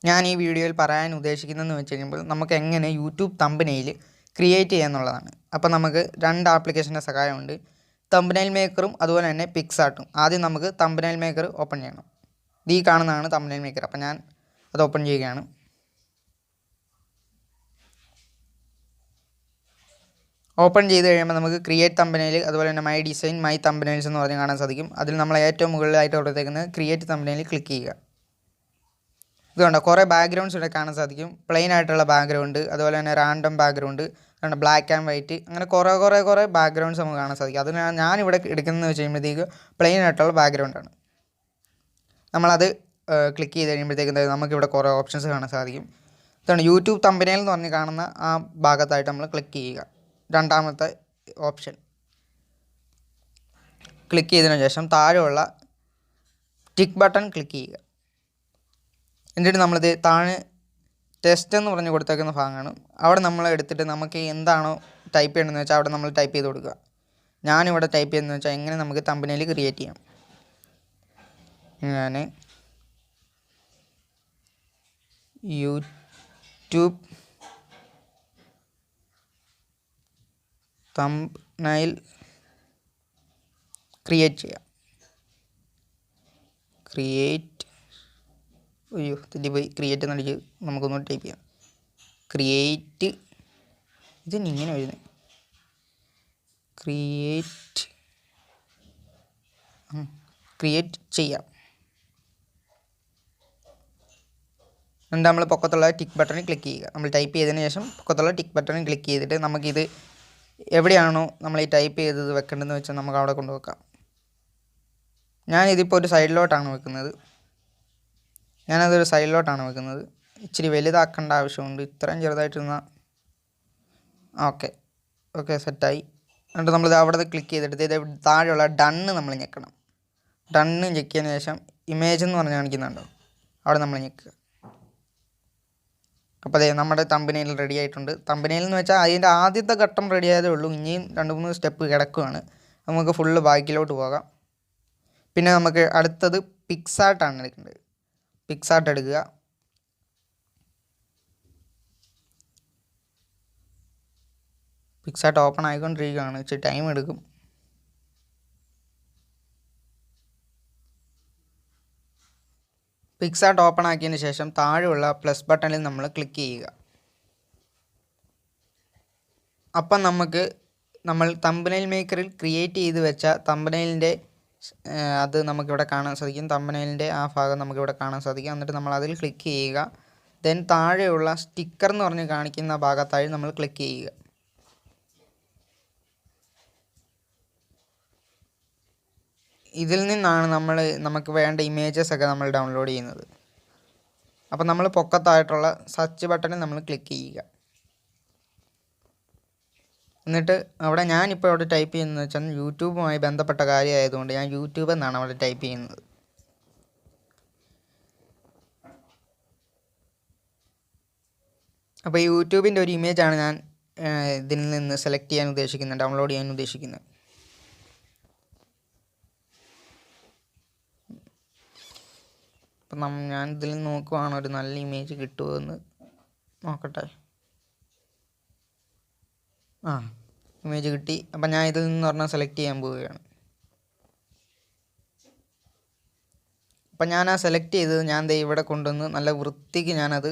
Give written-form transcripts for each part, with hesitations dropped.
ഞാൻ ഈ വീഡിയോയിൽ പറയാൻ ഉദ്ദേശിക്കുന്നതെന്ന് വെച്ച് കഴിയുമ്പോൾ നമുക്ക് എങ്ങനെ യൂട്യൂബ് തമ്പനെയിൽ ക്രിയേറ്റ് ചെയ്യാന്നുള്ളതാണ്. അപ്പോൾ നമുക്ക് രണ്ട് ആപ്ലിക്കേഷൻ്റെ സഹായമുണ്ട്, തമ്പനെയിൽ മേക്കറും അതുപോലെ തന്നെ പിക്സാർട്ടും. ആദ്യം നമുക്ക് തമ്പനെയിൽ മേക്കർ ഓപ്പൺ ചെയ്യണം. ഈ കാണുന്നതാണ് തമ്പനെയിൽ മേക്കർ. അപ്പോൾ ഞാൻ അത് ഓപ്പൺ ചെയ്യുകയാണ്. ഓപ്പൺ ചെയ്ത് കഴിയുമ്പോൾ നമുക്ക് ക്രിയേറ്റ് തമ്പനെയിൽ അതുപോലെ തന്നെ മൈ ഡിസൈൻ മൈ തമ്പനെയിൽസ് എന്ന് പറഞ്ഞ് കാണാൻ സാധിക്കും. അതിൽ നമ്മൾ ഏറ്റവും മുകളിലായിട്ട് കൊടുത്തേക്കുന്നത് ക്രിയേറ്റ് തമ്പനെയിൽ ക്ലിക്ക് ചെയ്യുക. ഇതുകൊണ്ട് കുറേ ബാക്ക്ഗ്രൗണ്ട്സ് ഇവിടെ കാണാൻ സാധിക്കും. പ്ലെയിൻ ആയിട്ടുള്ള ബാക്ക്ഗ്രൗണ്ട്, അതുപോലെ തന്നെ റാൻഡം ബാക്ക്ഗ്രൗണ്ട്, അതുകൊണ്ട് ബ്ലാക്ക് ആൻഡ് വൈറ്റ്, അങ്ങനെ കുറേ ബാക്ക്ഗ്രൗണ്ട്സ് നമുക്ക് കാണാൻ സാധിക്കും. അത് ഞാനിവിടെ എടുക്കുന്നതെന്ന് വെച്ച് കഴിയുമ്പോഴത്തേക്ക് പ്ലെയിൻ ആയിട്ടുള്ള ബാക്ക്ഗ്രൗണ്ടാണ്. നമ്മളത് ക്ലിക്ക് ചെയ്ത് കഴിയുമ്പോഴത്തേക്ക് നമുക്കിവിടെ കുറേ ഓപ്ഷൻസ് കാണാൻ സാധിക്കും. ഇതാണ് യൂട്യൂബ് തമ്പനെയിൽ എന്ന് പറഞ്ഞ് കാണുന്ന ആ ഭാഗത്തായിട്ട് നമ്മൾ ക്ലിക്ക് ചെയ്യുക. രണ്ടാമത്തെ ഓപ്ഷൻ ക്ലിക്ക് ചെയ്തതിനു ശേഷം താഴെയുള്ള ടിക്ക് ബട്ടൺ ക്ലിക്ക് ചെയ്യുക. എന്നിട്ട് നമ്മളിത് താഴെ ടെസ്റ്റ് എന്ന് പറഞ്ഞ് കൊടുത്തേക്കുന്ന ഭാഗമാണ്. അവിടെ നമ്മൾ എടുത്തിട്ട് നമുക്ക് എന്താണോ ടൈപ്പ് ചെയ്യണമെന്ന് വെച്ചാൽ അവിടെ നമ്മൾ ടൈപ്പ് ചെയ്ത് കൊടുക്കുക. ഞാനിവിടെ ടൈപ്പ് ചെയ്യുന്നതെന്ന് വെച്ചാൽ എങ്ങനെ നമുക്ക് തമ്പനെയിൽ ക്രിയേറ്റ് ചെയ്യാം. ഞാൻ യൂട്യൂബ് തമ്പനെയിൽ ക്രിയേറ്റ് ചെയ്യാം. ക്രിയേറ്റ് എന്നടിച്ച് നമുക്കൊന്നുകൂടി ടൈപ്പ് ചെയ്യാം. ക്രിയേറ്റ്, ഇതിനിങ്ങനെ വരുന്നത് ക്രിയേറ്റ് ചെയ്യാം. എന്നിട്ട് നമ്മൾ പൊക്കത്തുള്ള ടിക്ക് ബട്ടണിൽ ക്ലിക്ക് ചെയ്യുക. നമ്മൾ ടൈപ്പ് ചെയ്തതിന് ശേഷം പൊക്കത്തുള്ള ടിക്ക് ബട്ടണിൽ ക്ലിക്ക് ചെയ്തിട്ട് നമുക്കിത് എവിടെയാണോ നമ്മൾ ഈ ടൈപ്പ് ചെയ്തത് വെക്കേണ്ടതെന്ന് വെച്ചാൽ നമുക്ക് അവിടെ കൊണ്ടുവെക്കാം. ഞാനിതിപ്പോൾ ഒരു സൈഡിലോട്ടാണ് വെക്കുന്നത്. ഇച്ചിരി വലുതാക്കേണ്ട ആവശ്യമുണ്ട്. ഇത്രയും ചെറുതായിട്ടിരുന്നാൽ ഓക്കെ സെറ്റായി. എന്നിട്ട് നമ്മളിത് അവിടെ ക്ലിക്ക് ചെയ്തിട്ട് ഇത് താഴെയുള്ള ഡണ്ണ് നമ്മൾ ഞെക്കണം. ഡണ്ണ് ഞെക്കിയതിന് ശേഷം ഇമേജ് എന്ന് പറഞ്ഞ് കാണിക്കുന്നുണ്ടോ, അവിടെ നമ്മൾ ഞെക്കുക. അപ്പോൾ അതെ, നമ്മുടെ തമ്പനെയിൽ റെഡി ആയിട്ടുണ്ട്. തമ്പനെയിൽ എന്ന് വെച്ചാൽ അതിൻ്റെ ആദ്യത്തെ ഘട്ടം റെഡി ആയതേ ഉള്ളൂ. ഇനിയും 2-3 സ്റ്റെപ്പ് കിടക്കുകയാണ്. നമുക്ക് ഫുള്ള് ബാക്കിലോട്ട് പോകാം. പിന്നെ നമുക്ക് അടുത്തത് പിക്സാർട്ടാണ് എടുക്കേണ്ടത്. പിക്സാർട്ട് എടുക്കുക. പിക്സാർട്ട് ഓപ്പൺ ആയിക്കൊണ്ടിരിക്കുകയാണ്, ഇച്ചിരി ടൈം എടുക്കും. പിക്സാർട്ട് ഓപ്പൺ ആക്കിയതിന് ശേഷം താഴെയുള്ള പ്ലസ് ബട്ടണിൽ നമ്മൾ ക്ലിക്ക് ചെയ്യുക. അപ്പം നമ്മൾ തമ്പനെയിൽ മേക്കറിൽ ക്രിയേറ്റ് ചെയ്ത് വെച്ച തമ്പനെയിലിൻ്റെ അത് നമുക്കിവിടെ കാണാൻ സാധിക്കും. തമ്പനെയിലിൻ്റെ ആ ഭാഗം നമുക്കിവിടെ കാണാൻ സാധിക്കും. എന്നിട്ട് നമ്മൾ അതിൽ ക്ലിക്ക് ചെയ്യുക. ദെൻ താഴെയുള്ള സ്റ്റിക്കർ എന്ന് പറഞ്ഞ് കാണിക്കുന്ന ഭാഗത്തായി നമ്മൾ ക്ലിക്ക് ചെയ്യുക. ഇതിൽ നിന്നാണ് നമുക്ക് വേണ്ട ഇമേജസ് ഒക്കെ നമ്മൾ ഡൗൺലോഡ് ചെയ്യുന്നത്. അപ്പോൾ നമ്മൾ പൊക്കത്തായിട്ടുള്ള സെർച്ച് ബട്ടണിൽ നമ്മൾ ക്ലിക്ക് ചെയ്യുക. എന്നിട്ട് ഞാനിപ്പോൾ അവിടെ ടൈപ്പ് ചെയ്യുന്നത് വെച്ചാൽ യൂട്യൂബുമായി ബന്ധപ്പെട്ട കാര്യമായതുകൊണ്ട് ഞാൻ യൂട്യൂബ് എന്നാണ് അവിടെ ടൈപ്പ് ചെയ്യുന്നത്. അപ്പോൾ യൂട്യൂബിൻ്റെ ഒരു ഇമേജാണ് ഞാൻ ഇതിൽ നിന്ന് സെലക്ട് ചെയ്യാൻ ഉദ്ദേശിക്കുന്നത്, ഡൗൺലോഡ് ചെയ്യാൻ ഉദ്ദേശിക്കുന്നത്. അപ്പം ഞാൻ ഇതിൽ നോക്കുവാണ് ഒരു നല്ല ഇമേജ് കിട്ടുമോ എന്ന് നോക്കട്ടെ. ഇമേജ് കിട്ടി. അപ്പം ഞാൻ ഇതിൽ നിന്ന് പറഞ്ഞാൽ സെലക്ട് ചെയ്യാൻ പോവുകയാണ്. അപ്പം ഞാൻ ആ സെലക്ട് ചെയ്തത് ഞാൻ ഇവിടെ കൊണ്ടുവന്ന് നല്ല വൃത്തിക്ക് ഞാനത്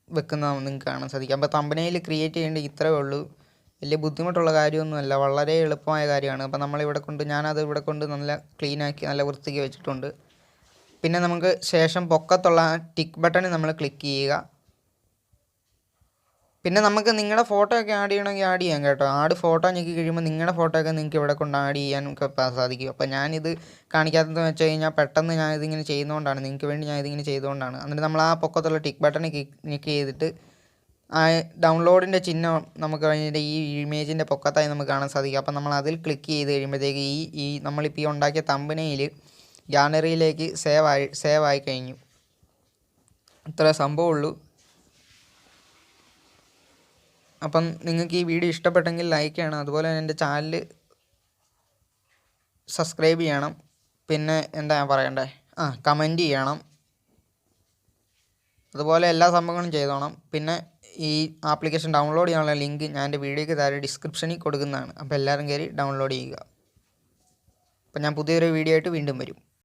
വെക്കുന്നതാണ് നിങ്ങൾക്ക് കാണാൻ സാധിക്കും. അപ്പോൾ തമ്പനെയിൽ ക്രിയേറ്റ് ചെയ്യേണ്ടത് ഇത്രയേ ഉള്ളൂ. വലിയ ബുദ്ധിമുട്ടുള്ള കാര്യമൊന്നുമല്ല, വളരെ എളുപ്പമായ കാര്യമാണ്. അപ്പോൾ ഞാനത് ഇവിടെ കൊണ്ട് നല്ല ക്ലീനാക്കി നല്ല വൃത്തിക്ക് വെച്ചിട്ടുണ്ട്. പിന്നെ നമുക്ക് ശേഷം പൊക്കത്തുള്ള ടിക്ക് ബട്ടണിൽ നമ്മൾ ക്ലിക്ക് ചെയ്യുക. പിന്നെ നമുക്ക് നിങ്ങളുടെ ഫോട്ടോ ഒക്കെ ആഡ് ചെയ്യണമെങ്കിൽ ആഡ് ചെയ്യാം കേട്ടോ. ഫോട്ടോ ഞെക്കി കഴിയുമ്പോൾ നിങ്ങളുടെ ഫോട്ടോ ഒക്കെ നിങ്ങൾക്ക് ഇവിടെ കൊണ്ട് ആഡ് ചെയ്യാനൊക്കെ സാധിക്കും. അപ്പോൾ ഞാനിത് കാണിക്കാത്തതെന്ന് വെച്ച് കഴിഞ്ഞാൽ പെട്ടെന്ന് ഞാനിതിങ്ങനെ ചെയ്യുന്നതുകൊണ്ടാണ്, നിങ്ങൾക്ക് വേണ്ടി ഞാനിതിങ്ങനെ ചെയ്തുകൊണ്ടാണ്. എന്നിട്ട് നമ്മൾ ആ പൊക്കത്തുള്ള ടിക്ക് ബട്ടണിൽ ക്ലിക്ക് ചെയ്തിട്ട് ആ ഡൗൺലോഡിൻ്റെ ചിഹ്നം നമുക്ക് അതിൻ്റെ ഈ ഇമേജിൻ്റെ പൊക്കത്തായി നമുക്ക് കാണാൻ സാധിക്കും. അപ്പോൾ നമ്മൾ അതിൽ ക്ലിക്ക് ചെയ്ത് കഴിയുമ്പോഴത്തേക്ക് ഈ നമ്മളിപ്പോൾ ഈ ഉണ്ടാക്കിയ തമ്പനെയിൽ ഗാലറിയിലേക്ക് സേവ് ആയി കഴിഞ്ഞു. ഇത്ര സംഭവമുള്ളൂ. അപ്പം നിങ്ങൾക്ക് ഈ വീഡിയോ ഇഷ്ടപ്പെട്ടെങ്കിൽ ലൈക്ക് ചെയ്യണം. അതുപോലെ തന്നെ എൻ്റെ ചാനൽ സബ്സ്ക്രൈബ് ചെയ്യണം. പിന്നെ എന്താ ഞാൻ പറയണ്ടേ, കമൻറ്റ് ചെയ്യണം. അതുപോലെ എല്ലാ സംഭവങ്ങളും ചെയ്തോണം. പിന്നെ ഈ ആപ്ലിക്കേഷൻ ഡൗൺലോഡ് ചെയ്യാനുള്ള ലിങ്ക് ഞാൻ എൻ്റെ വീഡിയോയ്ക്ക് താഴെ ഡിസ്ക്രിപ്ഷനിൽ കൊടുക്കുന്നതാണ്. അപ്പോൾ എല്ലാവരും കയറി ഡൗൺലോഡ് ചെയ്യുക. അപ്പോൾ ഞാൻ പുതിയൊരു വീഡിയോ ആയിട്ട് വീണ്ടും വരും.